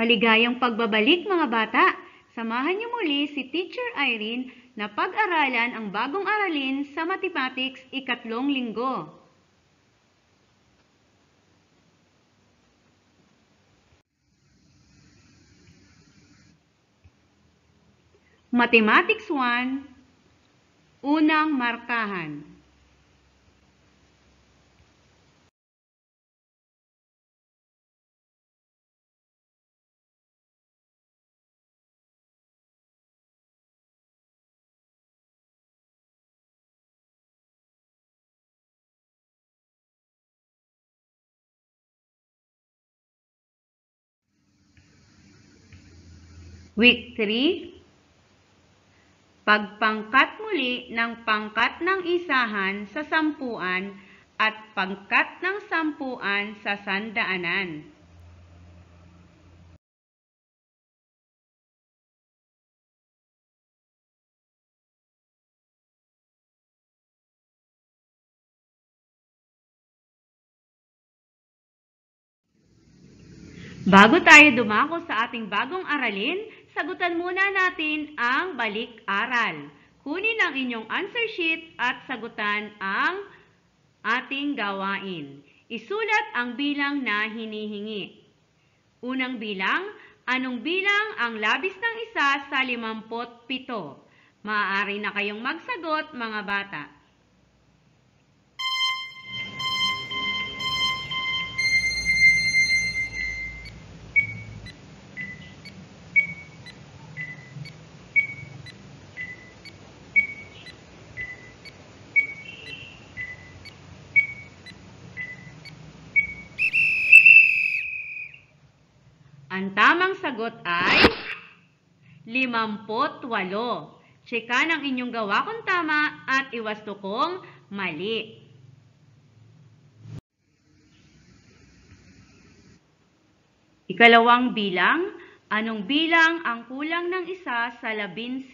Maligayang pagbabalik mga bata! Samahan niyo muli si Teacher Irene na pag-aralan ang bagong aralin sa Mathematics ikatlong linggo. Mathematics 1, unang markahan. Week 3, pagpangkat muli ng pangkat ng isahan sa sampuan at pangkat ng sampuan sa sandaanan. Bago tayo dumako sa ating bagong aralin, sagutan muna natin ang balik-aral. Kunin ang inyong answer sheet at sagutan ang ating gawain. Isulat ang bilang na hinihingi. Unang bilang, anong bilang ang labis ng isa sa 57? Maaari na kayong magsagot mga bata. Ang tamang sagot ay 58. Tsekan ang inyong gawa kung tama at iwasto kung mali. Ikalawang bilang, anong bilang ang kulang ng isa sa 19?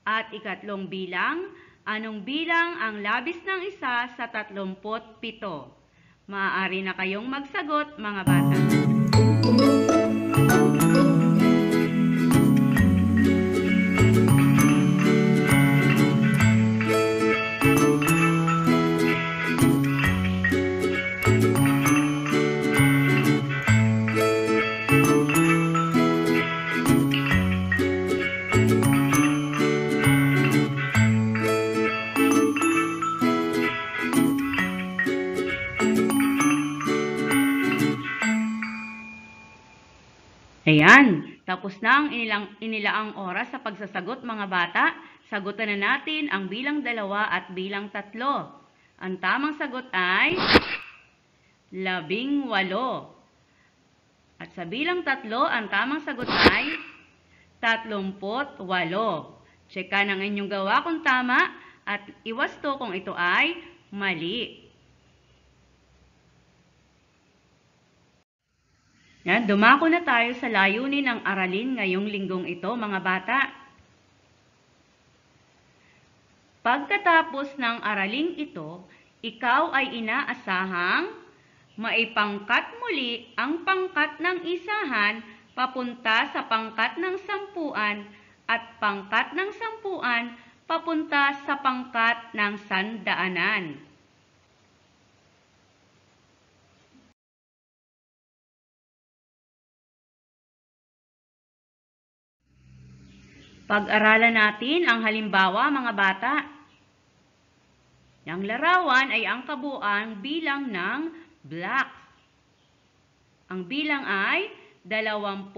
At ikatlong bilang, anong bilang ang labis ng isa sa 37? Maaari na kayong magsagot mga bata. Ayan, tapos na ang inilaang oras sa pagsasagot mga bata. Sagutan na natin ang bilang 2 at bilang 3. Ang tamang sagot ay 18. At sa bilang 3, ang tamang sagot ay 38. Tsekan ang inyong gawa kung tama at iwasto kung ito ay mali. Yan, dumako na tayo sa layunin ng aralin ngayong linggong ito, mga bata. Pagkatapos ng araling ito, ikaw ay inaasahang maipangkat muli ang pangkat ng isahan papunta sa pangkat ng sampuan at pangkat ng sampuan papunta sa pangkat ng sandaanan. Pag-aralan natin ang halimbawa mga bata. Ang larawan ay ang kabuuan bilang ng blocks. Ang bilang ay 23.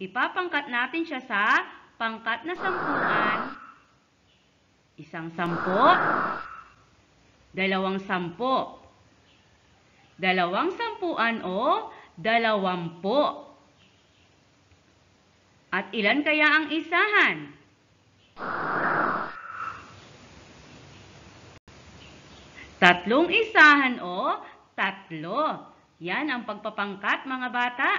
Ipapangkat natin siya sa pangkat na sampuan. 1 sampo, 2 sampo, 2 sampuan o 20. At ilan kaya ang isahan? 3 isahan o 3. Yan ang pagpapangkat mga bata.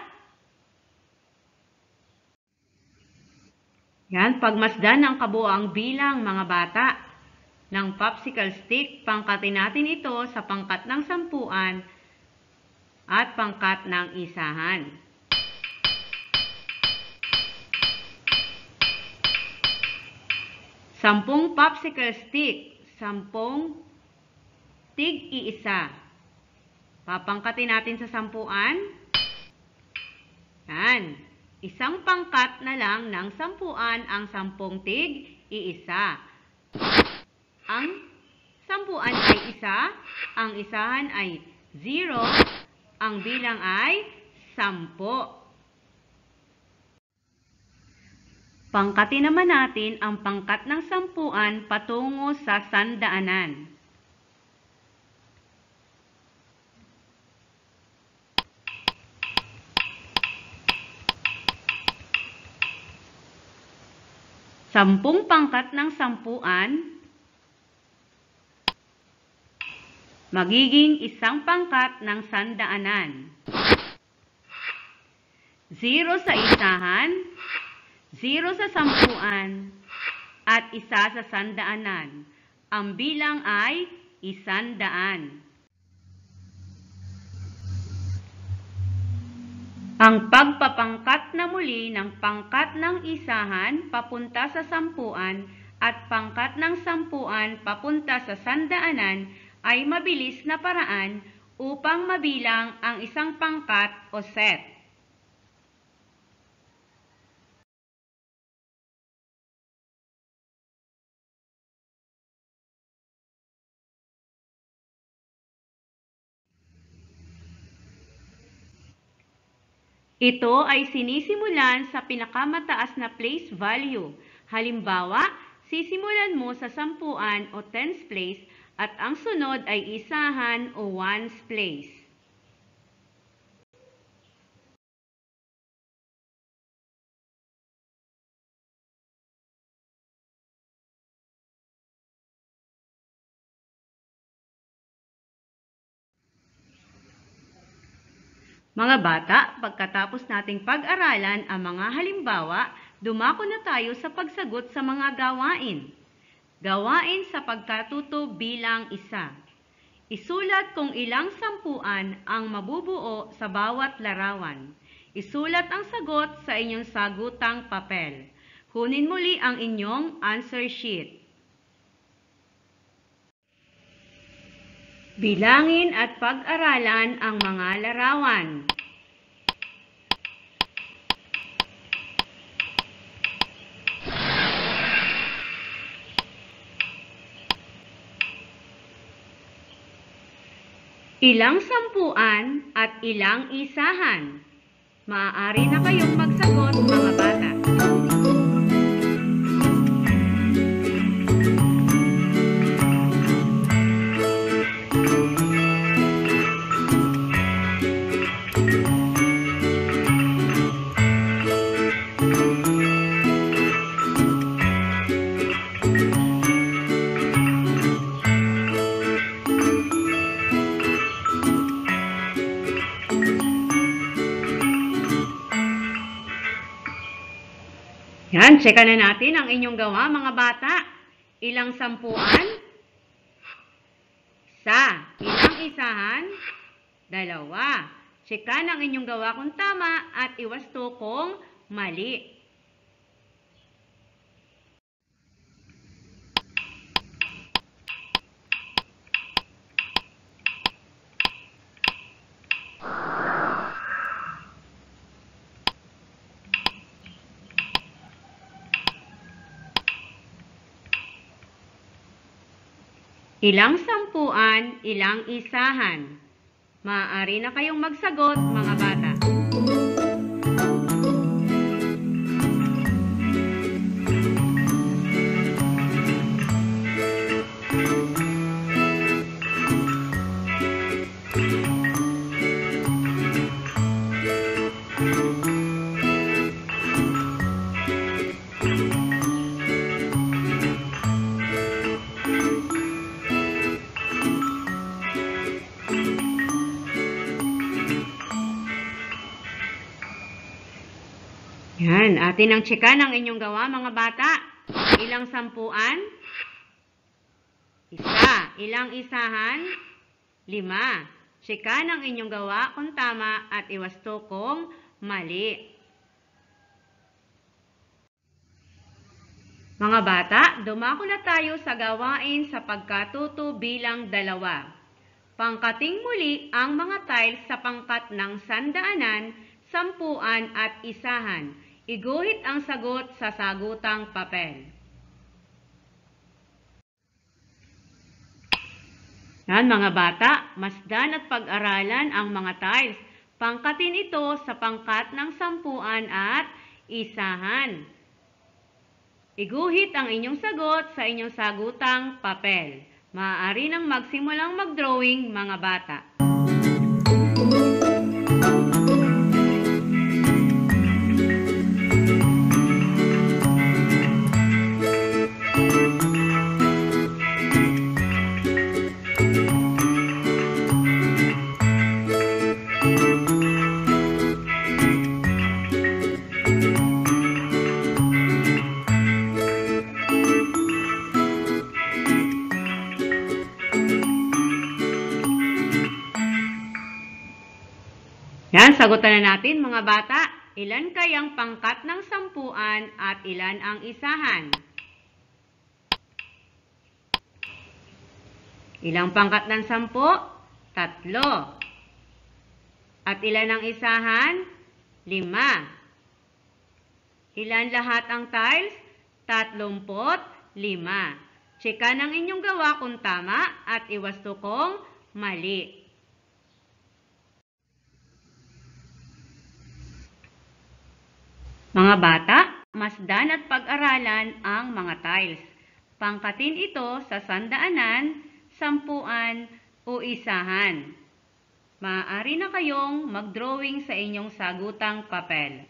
Yan, pagmasdan ng kabuuang bilang mga bata. Ng popsicle stick, pangkatin natin ito sa pangkat ng sampuan at pangkat ng isahan. Sampung popsicle stick, 10 tig-iisa. Papangkatin natin sa 10. Yan. Isang pangkat na lang ng 10 ang 10 tig-iisa. Ang 10 ay isa, ang isahan ay 0, ang bilang ay 10. Pangkatin naman natin ang pangkat ng 10 patungo sa 100. Sampung pangkat ng 10 magiging isang pangkat ng 100. 0 sa isahan, 0 sa 10, at 1 sa 100. Ang bilang ay 100. Ang pagpapangkat na muli ng pangkat ng isahan papunta sa 10 at pangkat ng 10 papunta sa 100 ay mabilis na paraan upang mabilang ang isang pangkat o set. Ito ay sinisimulan sa pinakamataas na place value. Halimbawa, sisimulan mo sa 10 o tens place at ang sunod ay isahan o ones place. Mga bata, pagkatapos nating pag-aralan ang mga halimbawa, dumako na tayo sa pagsagot sa mga gawain. Gawain sa pagkatuto bilang isa. Isulat kung ilang 10 ang mabubuo sa bawat larawan. Isulat ang sagot sa inyong sagutang papel. Kunin muli ang inyong answer sheet. Bilangin at pag-aralan ang mga larawan. Ilang 10 at ilang isahan? Maaari na kayong magsagot, mga bata. Yan, tseka na natin ang inyong gawa, mga bata. Ilang 10? Isa. Ilang isahan? 2. Tseka na ang inyong gawa kung tama at iwasto kung mali. Ilang 10, ilang isahan? Maaari na kayong magsagot, mga bata. Yan, atin ang tsika ng inyong gawa, mga bata. Ilang 10? Isa. Ilang isahan? 5. Tsika ng inyong gawa kung tama at iwasto kung mali. Mga bata, dumako na tayo sa gawain sa pagkatuto bilang 2. Pangkating muli ang mga tiles sa pangkat ng sandaanan, sampuan at isahan. Iguhit ang sagot sa sagutang papel. Yan mga bata, masdan at pag-aralan ang mga tiles. Pangkatin ito sa pangkat ng sampuan at isahan. Iguhit ang inyong sagot sa inyong sagutang papel. Maaari nang magsimulang mag-drawing mga bata. Yan, sagutan na natin mga bata. Ilan kayang pangkat ng sampuan at ilan ang isahan? Ilang pangkat ng 10? 3. At ilan ang isahan? 5. Ilan lahat ang tiles? 35. Tsika ng inyong gawa kung tama at iwasto kung mali. Mga bata, masdan at pag-aralan ang mga tiles. Pangkatin ito sa sandaanan, sampuan o isahan. Maaari na kayong mag-drawing sa inyong sagutang papel.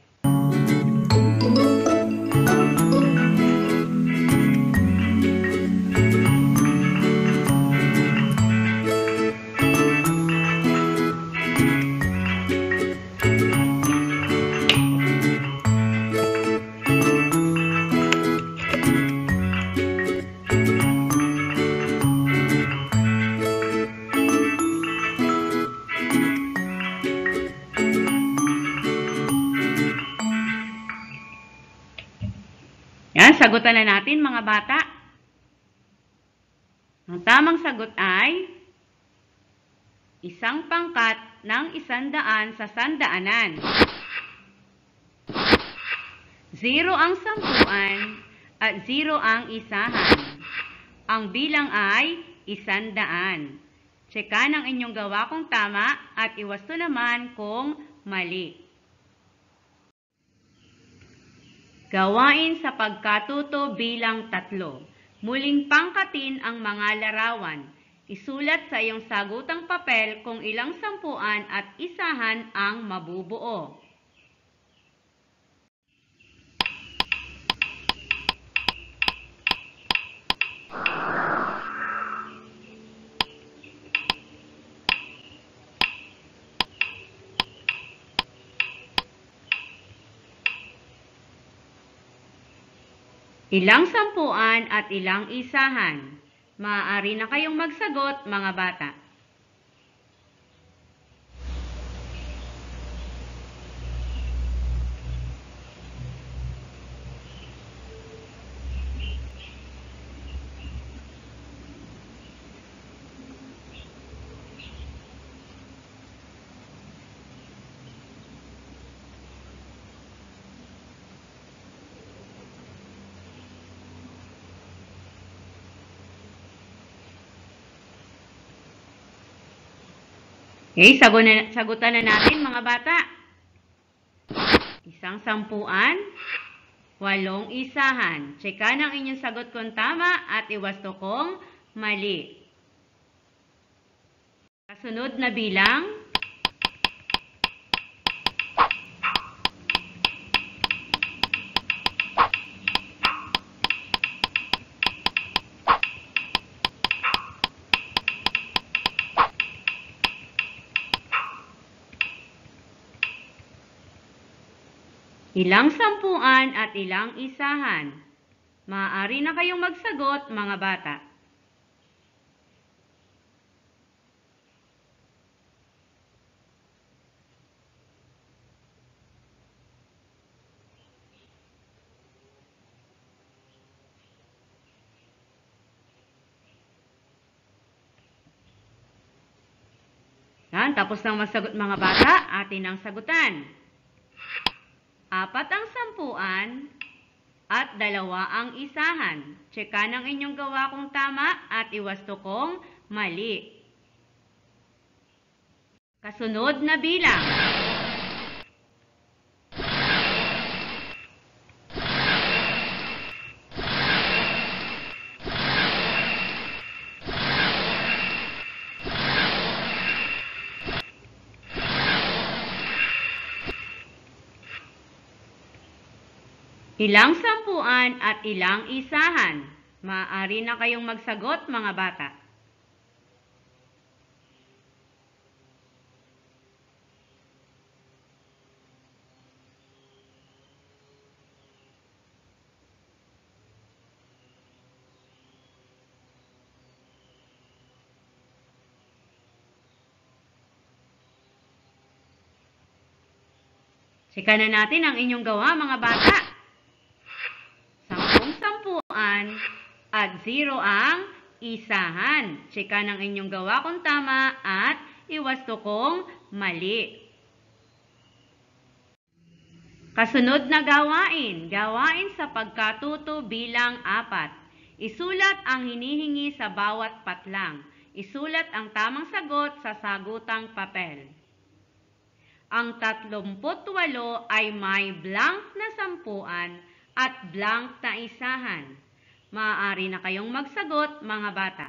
Yan, sagutan na natin mga bata. Ang tamang sagot ay isang pangkat ng 100 sa sandaanan. 0 ang sampuan at 0 ang isahan. Ang bilang ay 100. Tseka ng inyong gawa kung tama at iwasto naman kung mali. Gawain sa pagkatuto bilang 3. Muling pangkatin ang mga larawan. Isulat sa iyong sagutang papel kung ilang sampuan at isahan ang mabubuo. Ilang sampuan at ilang isahan? Maaari na kayong magsagot mga bata. Okay, sagutan na natin mga bata. Isang sampuan, 8 isahan. Tseka ng inyong sagot kung tama at iwasto kung mali. Kasunod na bilang, ilang sampuan at ilang isahan? Maaari na kayong magsagot mga bata. Yan, tapos nang magsagot mga bata, atin ang sagutan. 4 ang sampuan at 2 ang isahan. Tseka ng inyong gawa kung tama at iwasto kung mali. Kasunod na bilang. Ilang sampuan at ilang isahan? Maaari na kayong magsagot mga bata. Tsika na natin ang inyong gawa mga bata. 10 sampuan at 0 ang isahan. Tsika ng inyong gawa kung tama at iwasto kung mali. Kasunod na gawain. Gawain sa pagkatuto bilang 4. Isulat ang hinihingi sa bawat patlang. Isulat ang tamang sagot sa sagutang papel. Ang 38 ay may blank na sampuan at blank na isahan. Maaari na kayong magsagot mga bata.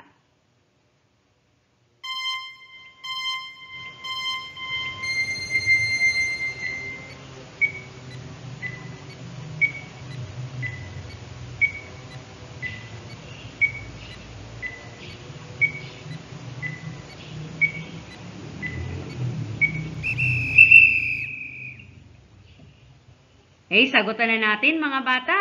Sagutan na natin mga bata.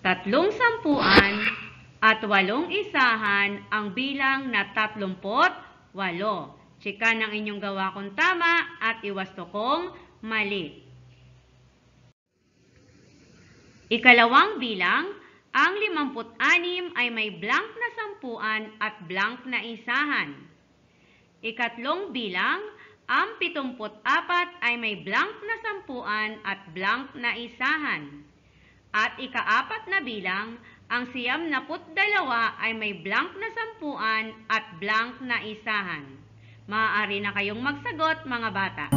Tatlong sampuan at 8 isahan ang bilang na 38. Tsika ng inyong gawa kung tama at iwasto kung mali. Ikalawang bilang, ang 56 ay may blank na sampuan at blank na isahan. Ikatlong bilang, ang 74 ay may blank na sampuan at blank na isahan. At ika-4 na bilang, ang 92 ay may blank na sampuan at blank na isahan. Maaari na kayong magsagot mga bata.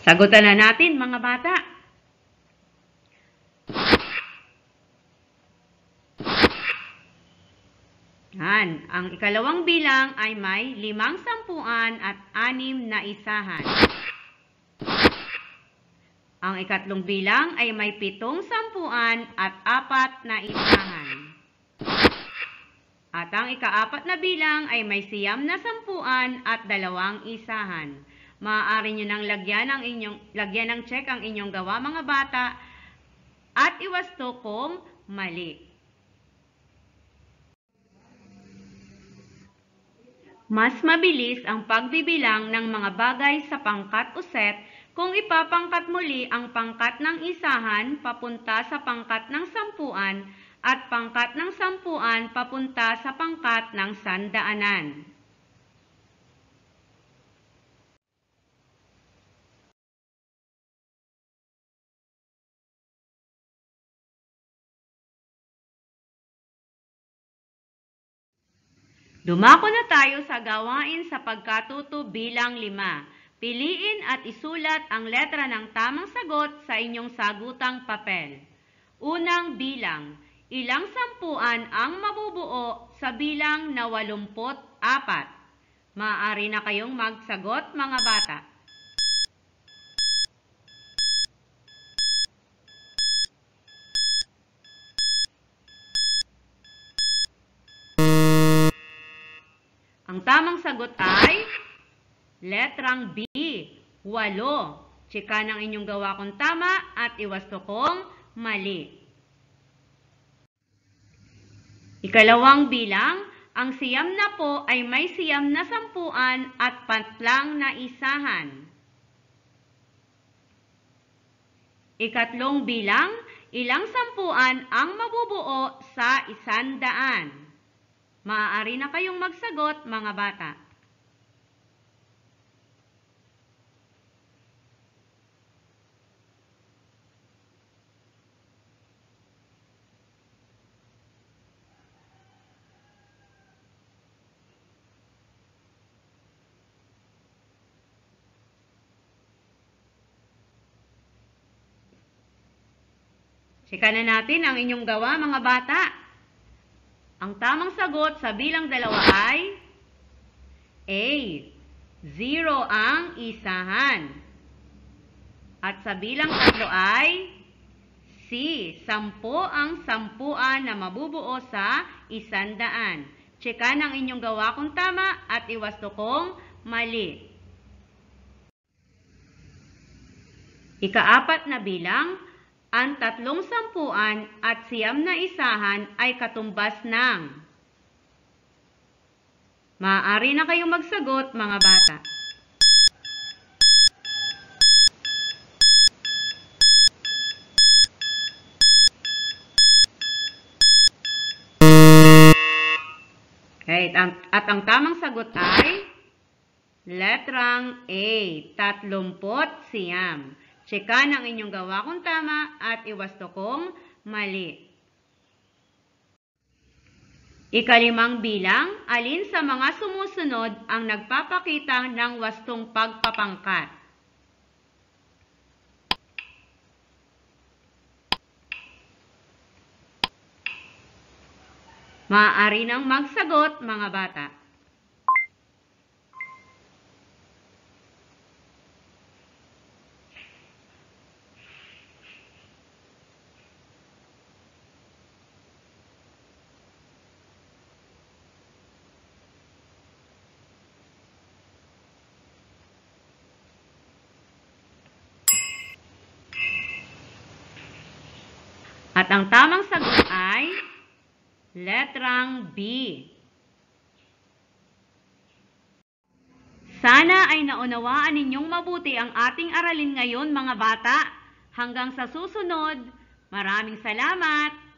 Sagutan na natin mga bata. Yan, ang ikalawang bilang ay may 5 sampuan at 6 na isahan. Ang ikatlong bilang ay may 7 sampuan at 4 na isahan. At ang ika-4 na bilang ay may 9 na sampuan at 2 isahan. Maaari nyo nang lagyan ng check ang inyong gawa mga bata at iwasto kung mali. Mas mabilis ang pagbibilang ng mga bagay sa pangkat o set kung ipapangkat muli ang pangkat ng isahan papunta sa pangkat ng sampuan at pangkat ng sampuan papunta sa pangkat ng sandaanan. Dumako na tayo sa gawain sa pagkatuto bilang 5. Piliin at isulat ang letra ng tamang sagot sa inyong sagutang papel. Unang bilang, ilang sampuan ang mabubuo sa bilang na 84? Maaari na kayong magsagot mga bata. Ang tamang sagot ay letrang B, 8. Tsika ng inyong gawa kung tama at iwasto kong mali. Ikalawang bilang, ang siyam na po ay may siyam na sampuan at patlang na isahan. Ikatlong bilang, ilang sampuan ang mabubuo sa 100? Maaari na kayong magsagot, mga bata. Tsika na natin ang inyong gawa, mga bata. Ang tamang sagot sa bilang 2 ay A, 0 ang isahan. At sa bilang 3 ay C, 10 ang sampuan na mabubuo sa 100. Tsika ng inyong gawa kung tama at iwasto kong mali. Ika-4 na bilang, ang 3 sampuan at 9 na isahan ay katumbas ng. Maaari na kayong magsagot, mga bata. Okay, at ang tamang sagot ay letrang A, 39. Tsika ng inyong gawa kung tama at iwasto kong mali. Ika-5 bilang, alin sa mga sumusunod ang nagpapakita ng wastong pagpapangkat? Maaari nang magsagot, mga bata. At ang tamang sagot ay letrang B. Sana ay naunawaan ninyong mabuti ang ating aralin ngayon, mga bata. Hanggang sa susunod, maraming salamat!